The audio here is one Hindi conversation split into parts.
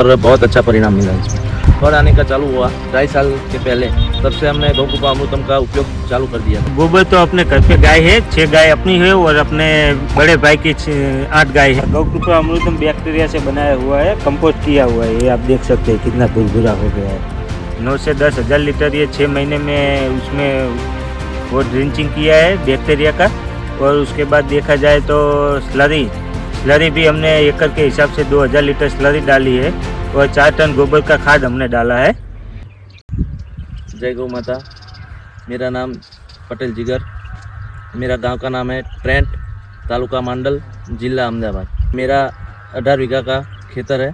और बहुत अच्छा परिणाम मिला इसमें। फल आने का चालू हुआ 2.5 साल के पहले, तब से हमने गौकृपा अमृतम का उपयोग चालू कर दिया था। गोबर तो अपने घर पे गाय है, 6 गाय अपनी है और अपने बड़े भाई की 8 गाय है। गौकृपा अमृतम बैक्टीरिया से बनाया हुआ है, कंपोस्ट किया हुआ है। ये आप देख सकते हैं कितना भुरभुरा हो गया है। 9 से 10 हज़ार लीटर ये 6 महीने में उसमें वो ड्रिंचिंग किया है बैक्टीरिया का। और उसके बाद देखा जाए तो स्लरी भी हमने एकड़ के हिसाब से 2000 लीटर स्लरी डाली है और 4 टन गोबर का खाद हमने डाला है। जय गौ माता। मेरा नाम पटेल जिगर, मेरा गांव का नाम है ट्रेंट, तालुका मंडल, जिला अहमदाबाद। मेरा 18 बीघा का खेतर है।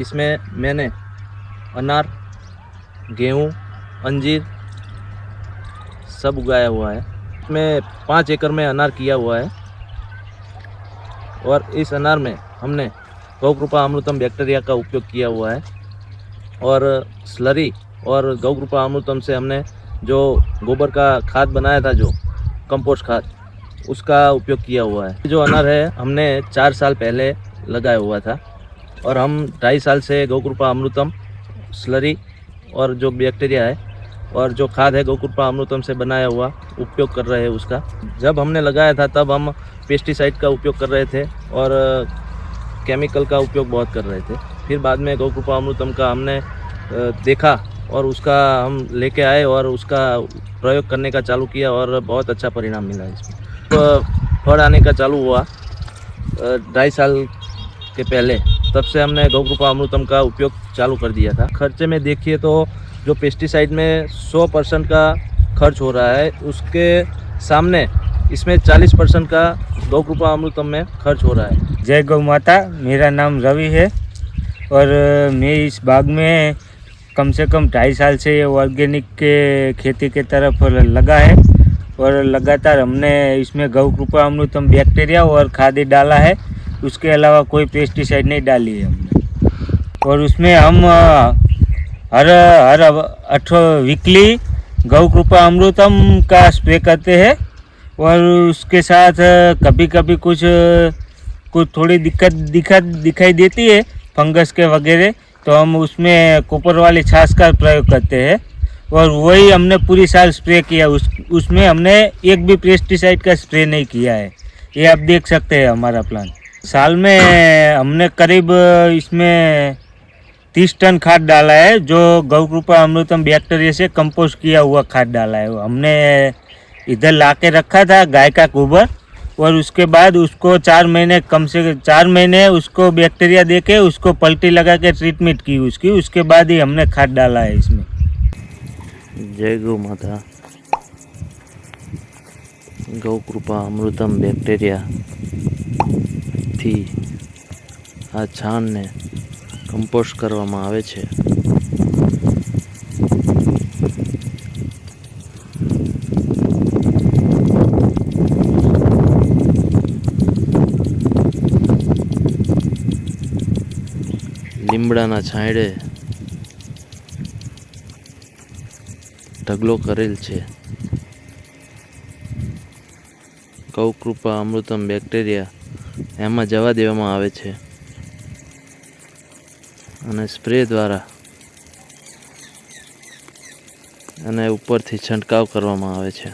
इसमें मैंने अनार, गेहूँ, अंजीर सब उगाया हुआ है। इसमें 5 एकड़ में अनार किया हुआ है और इस अनार में हमने गौकृपा अमृतम बैक्टीरिया का उपयोग किया हुआ है। और स्लरी और गौकृपा अमृतम से हमने जो गोबर का खाद बनाया था, जो कंपोस्ट खाद, उसका उपयोग किया हुआ है। जो अनार है हमने 4 साल पहले लगाया हुआ था और हम 2.5 साल से गौकृपा अमृतम, स्लरी और जो बैक्टीरिया है और जो खाद है गौकृपा अमृतम से बनाया हुआ उपयोग कर रहे हैं उसका। जब हमने लगाया था तब हम पेस्टिसाइड का उपयोग कर रहे थे और केमिकल का उपयोग बहुत कर रहे थे। फिर बाद में गौकृपा अमृतम का हमने देखा और उसका हम लेके आए और उसका प्रयोग करने का चालू किया और बहुत अच्छा परिणाम मिला इसमें। तो फल आने का चालू हुआ 2.5 साल के पहले, तब से हमने गौकृपा अमृतम का उपयोग चालू कर दिया था। खर्चे में देखिए तो जो पेस्टिसाइड में 100% का खर्च हो रहा है, उसके सामने इसमें 40% का गौकृपा अमृतम में खर्च हो रहा है। जय गौ माता। मेरा नाम रवि है और मैं इस बाग में कम से कम 2.5 साल से ऑर्गेनिक के खेती के तरफ लगा है और लगातार हमने इसमें गौकृपा अमृतम बैक्टीरिया और खाद डाला है। उसके अलावा कोई पेस्टिसाइड नहीं डाली है हमने। और उसमें हम हर 8 वीकली गौकृपा अमृतम का स्प्रे करते हैं और उसके साथ कभी कभी कुछ थोड़ी दिक्कत दिखाई देती है फंगस के वगैरह, तो हम उसमें कॉपर वाली छाछ का प्रयोग करते हैं और वही हमने पूरी साल स्प्रे किया। उसमें हमने एक भी पेस्टिसाइड का स्प्रे नहीं किया है। ये आप देख सकते हैं हमारा प्लान। साल में हमने करीब इसमें 30 टन खाद डाला है, जो गौकृपा अमृतम बैक्टीरिया से कंपोस्ट किया हुआ खाद डाला है। हमने इधर ला के रखा था गाय का गोबर और उसके बाद उसको 4 महीने, कम से 4 महीने उसको बैक्टीरिया दे के उसको पलटी लगा के ट्रीटमेंट की उसके बाद ही हमने खाद डाला है इसमें। जय गौ माता। गौकृपा अमृतम बैक्टीरिया થી આ છાણને કમ્પોસ્ટ કરવામાં આવે છે। લીમડાના છાંયડે ઢગલો કરેલ છે। ગૌકૃપા અમૃતમ બેક્ટેરિયા એમાં જવા દેવામાં આવે છે અને સ્પ્રે દ્વારા અને ઉપરથી છંટકાવ કરવામાં આવે છે।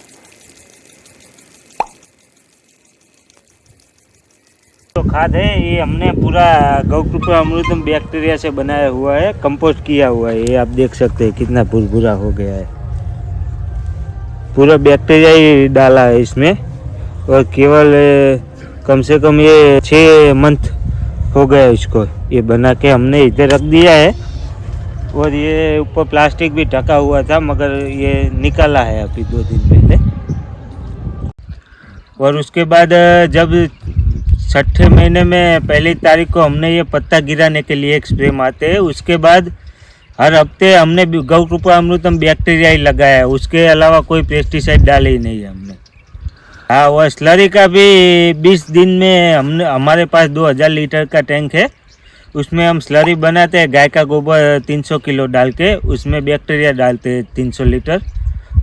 तो खाद है ये हमने पूरा गौकृपा अमृतम बैक्टीरिया से बनाया हुआ है, कंपोस्ट किया हुआ है। ये आप देख सकते हैं कितना भुरभुरा हो गया है। पूरा बैक्टीरिया ही डाला है इसमें और केवल कम से कम ये 6 मंथ हो गया इसको। ये बना के हमने इधर रख दिया है और ये ऊपर प्लास्टिक भी ढका हुआ था, मगर ये निकाला है अभी 2 दिन पहले। और उसके बाद जब 6ठे महीने में 1 तारीख को हमने ये पत्ता गिराने के लिए एक स्प्रे मारते हैं। उसके बाद हर हफ्ते हमने गौकृपा अमृतम बैक्टीरिया ही लगाया है, उसके अलावा कोई पेस्टिसाइड डाले ही नहीं है हमने। हाँ, और स्लरी का भी 20 दिन में हमारे पास 2000 लीटर का टैंक है। उसमें हम स्लरी बनाते हैं, गाय का गोबर 300 किलो डाल के उसमें बैक्टीरिया डालते हैं 300 लीटर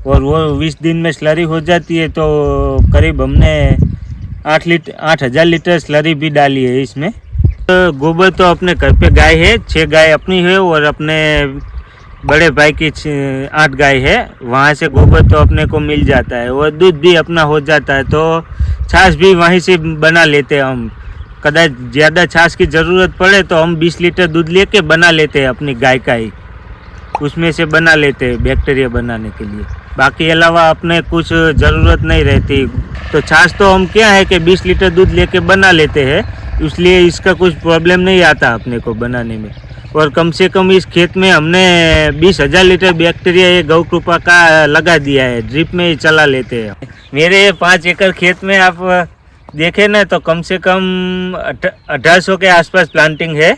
और वो 20 दिन में स्लरी हो जाती है। तो करीब हमने 8000 लीटर स्लरी भी डाली है इसमें। गोबर तो अपने घर पे गाय है, 6 गाय अपनी है और अपने बड़े भाई की 8 गाय है। वहाँ से गोबर तो अपने को मिल जाता है और दूध भी अपना हो जाता है, तो छाछ भी वहीं से बना लेते हैं हम। कदाच ज़्यादा छाछ की ज़रूरत पड़े तो हम 20 लीटर दूध लेके बना लेते हैं अपनी गाय का ही, उसमें से बना लेते हैं बैक्टीरिया बनाने के लिए। बाकी अलावा अपने कुछ ज़रूरत नहीं रहती। तो छाछ तो हम क्या है कि 20 लीटर दूध लेके बना लेते हैं, इसलिए इसका कुछ प्रॉब्लम नहीं आता अपने को बनाने में। और कम से कम इस खेत में हमने 20,000 लीटर बैक्टीरिया ये गौ कृपा का लगा दिया है, ड्रिप में ही चला लेते हैं। मेरे 5 एकड़ खेत में आप देखें ना तो कम से कम 1800 के आसपास प्लांटिंग है,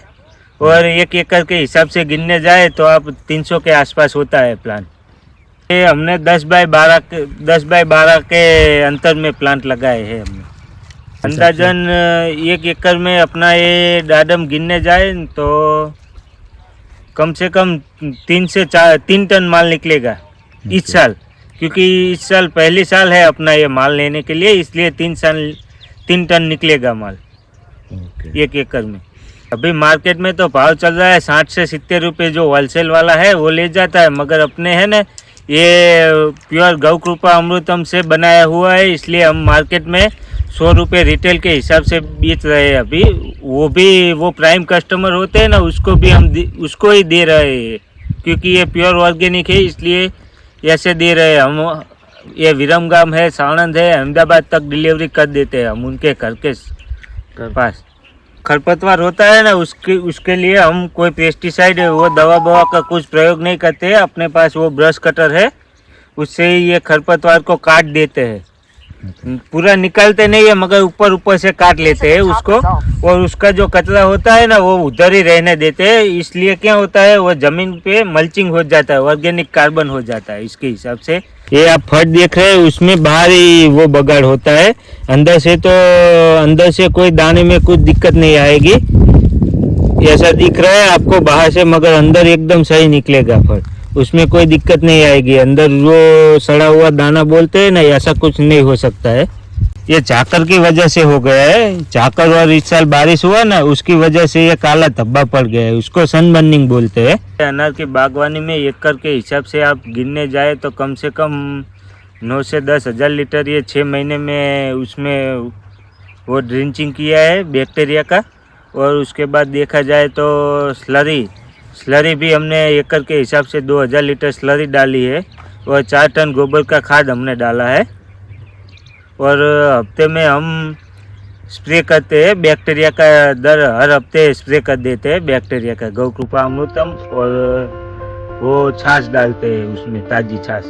और 1 एकड़ के हिसाब से गिनने जाए तो आप 300 के आसपास होता है प्लांट। ये हमने 10 बाय 12 के अंतर में प्लांट लगाए हैं हमने। अंदाजन 1 एकड़ में अपना ये डाडम गिनने जाए तो कम से कम 3 टन माल निकलेगा इस साल, क्योंकि इस साल पहली साल है अपना ये माल लेने के लिए, इसलिए 3 टन निकलेगा माल 1 एकड़ में। अभी मार्केट में तो भाव चल रहा है 60 से 70 रुपये, जो होलसेल वाला है वो ले जाता है, मगर अपने है ना ये प्योर गौ कृपा अमृतम से बनाया हुआ है, इसलिए हम मार्केट में 100 रुपये रिटेल के हिसाब से बेच रहे हैं अभी। वो भी वो प्राइम कस्टमर होते हैं ना, उसको भी हम उसको ही दे रहे हैं, क्योंकि ये प्योर ऑर्गेनिक है, इसलिए ऐसे दे रहे हैं हम। ये विरमगाम है, साणंद है, अहमदाबाद तक डिलीवरी कर देते हैं हम उनके घर के पास। खरपतवार होता है ना, उसके लिए हम कोई पेस्टिसाइड वो दवा का कुछ प्रयोग नहीं करते हैं। अपने पास वो ब्रश कटर है, उससे ही ये खरपतवार को काट देते हैं। पूरा निकालते नहीं है, मगर ऊपर से काट लेते हैं उसको, और उसका जो कचरा होता है ना वो उधर ही रहने देते हैं। इसलिए क्या होता है, वो जमीन पे मल्चिंग हो जाता है, ऑर्गेनिक कार्बन हो जाता है। इसके हिसाब से ये आप फट देख रहे हैं, उसमें बाहर ही वो बगाड़ होता है, अंदर से कोई दाने में कुछ दिक्कत नहीं आएगी। ऐसा दिख रहा है आपको बाहर से, मगर अंदर एकदम सही निकलेगा फट, उसमें कोई दिक्कत नहीं आएगी। अंदर वो सड़ा हुआ दाना बोलते हैं ना, ऐसा कुछ नहीं हो सकता है। ये झाकर की वजह से हो गया है, झाकर और इस साल बारिश हुआ ना, उसकी वजह से ये काला धब्बा पड़ गया है, उसको सनबर्निंग बोलते हैं। अनार की बागवानी में एकड़ के हिसाब से आप गिनने जाए तो कम से कम 9 से 10 हज़ार लीटर ये 6 महीने में उसमें वो ड्रिंचिंग किया है बैक्टीरिया का। और उसके बाद देखा जाए तो स्लरी भी हमने एकड़ के हिसाब से 2000 लीटर स्लरी डाली है, और 4 टन गोबर का खाद हमने डाला है। और हफ्ते में हम स्प्रे करते हैं बैक्टीरिया का, हर हफ्ते स्प्रे कर देते हैं बैक्टीरिया का, गौ कृपा अमृतम। और वो छाछ डालते हैं उसमें, ताज़ी छाछ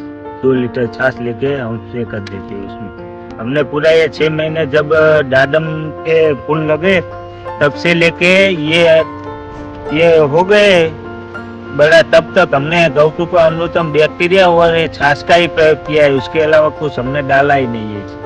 2 लीटर छाछ लेके हम स्प्रे कर देते हैं उसमें। हमने पूरा ये 6 महीने जब डाडम के फूल लगे तब से लेके ये हो गए बड़ा, तब तक हमने गौ कृपा अमृतम बैक्टीरिया और छाछ का ही प्रयोग किया है। उसके अलावा कुछ हमने डाला ही नहीं है।